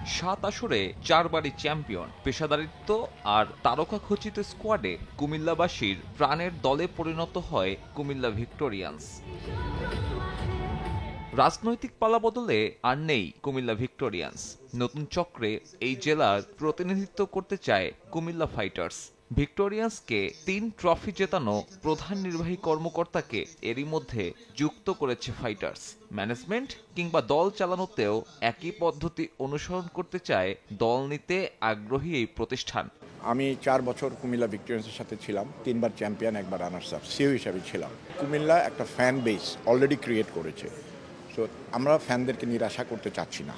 7 আসরে 4 বারই চ্যাম্পিয়ন, পেশাদারিত্ব আর তারকা খচিত স্কোয়াডে কুমিল্লাবাসীর প্রাণের দলে পরিণত হয় কুমিল্লা ভিক্টোরিয়ান্স। রাজনৈতিক পালাবদলে আর নেই কুমিল্লা ভিক্টোরিয়ান্স। নতুন চক্রে এই জেলার প্রতিনিধিত্ব করতে চায় কুমিল্লা ফাইটার্স। ভিক্টোরিয়ান্সকে 3 ট্রফি জেতানো প্রধান নির্বাহী কর্মকর্তাকে এরই মধ্যে যুক্ত করেছে ফাইটার্স। ম্যানেজমেন্ট কিংবা দল চালানোতেও একই পদ্ধতি অনুসরণ করতে চায় দল নিতে আগ্রহী এই প্রতিষ্ঠান। আমি 4 বছর কুমিল্লা ভিক্টোরিয়ান্সের সাথে ছিলাম, 3 বার চ্যাম্পিয়ন, একবার রানার্স আপ, সিও হিসাবে ছিলাম। কুমিল্লা একটা ফ্যান বেস অলরেডি ক্রিয়েট করেছে। সো আমরা ফ্যানদেরকে নিরাশা করতে চাচ্ছি না।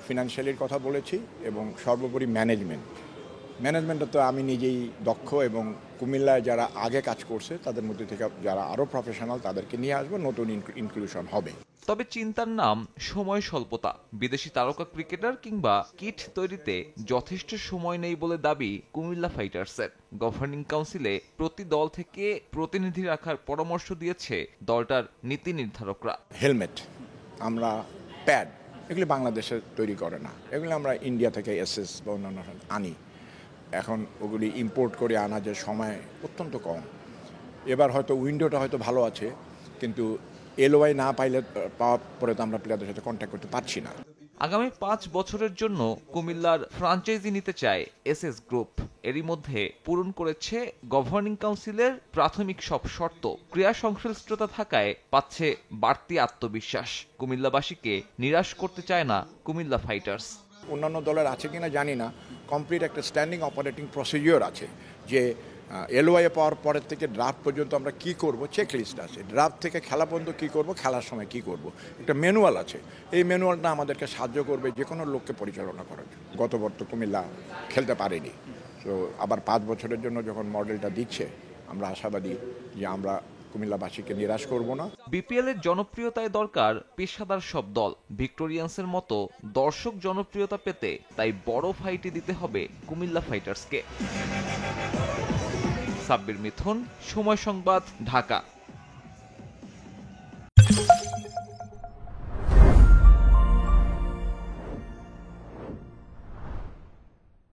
ফিনান্সিয়ালির কথা বলেছি এবং সর্বোপরি ম্যানেজমেন্টে তো আমি নিজেই দক্ষ এবং কুমিল্লায় যারা আগে কাজ করছে তাদের মধ্যে থেকে যারা আরও প্রফেশনাল তাদেরকে নিয়ে আসবো, নতুন ইনক্লুশন হবে। তবে চিন্তার নাম সময় স্বল্পতা। বিদেশি তারকা ক্রিকেটার কিংবা কিট তৈরিতে যথেষ্ট সময় নেই বলে দাবি কুমিল্লা ফাইটার্সের। গভর্নিং কাউন্সিলে প্রতি দল থেকে প্রতিনিধি রাখার পরামর্শ দিয়েছে দলটার নীতি নির্ধারকরা। হেলমেট, আমরা প্যাড, এগুলি বাংলাদেশে তৈরি করে না, এগুলি আমরা ইন্ডিয়া থেকে এসএস বা অন্যান্য আনি। এখন ওগুলি ইম্পোর্ট করে আনা যে সময় অত্যন্ত কম। এবার হয়তো উইন্ডোটা হয়তো ভালো আছে, কিন্তু এলওআই না পাওয়ার পরে তো আমরা প্লেয়ারদের সাথে কন্ট্যাক্ট করতে পারছি না। আগামী 5 বছরের জন্য কুমিল্লার ফ্রাঞ্চাইজি নিতে চায় এসএস গ্রুপ। এরই মধ্যে পূরণ করেছে গভর্নিং কাউন্সিলের প্রাথমিক সব শর্ত। ক্রীড়া সংশ্লিষ্টতা থাকায় পাচ্ছে বাড়তি আত্মবিশ্বাস। কুমিল্লাবাসীকে নিরাশ করতে চায় না কুমিল্লা ফাইটার্স। অন্যান্য দলের আছে কিনা জানি না, কমপ্লিট একটা স্ট্যান্ডিং অপারেটিং প্রসিডিওর আছে যে এলওআই পাওয়ার পরের থেকে ড্রাফট পর্যন্ত আমরা কি করব, চেক লিস্ট আছে। ড্রাফট থেকে খেলা পর্যন্ত কি করব, খেলার সময় কি করব, একটা ম্যানুয়াল আছে। এই ম্যানুয়ালটা আমাদেরকে সাহায্য করবে যে কোনো লোককে পরিচালনা করার জন্য। গতবার তো কুমিল্লা খেলতে পারেনি, তো আবার 5 বছরের জন্য যখন মডেলটা দিচ্ছে, আমরা আশাবাদী যে আমরা কুমিল্লাবাসীকে নিরাশ করব না। বিপিএল এর জনপ্রিয়তায় দরকার পেশাদার সব দল। ভিক্টোরিয়ান্সের মতো দর্শক জনপ্রিয়তা পেতে তাই বড় ফাইটই দিতে হবে কুমিল্লা ফাইটার্সকে। সাব্বির মিথুন, সময় সংবাদ, ঢাকা।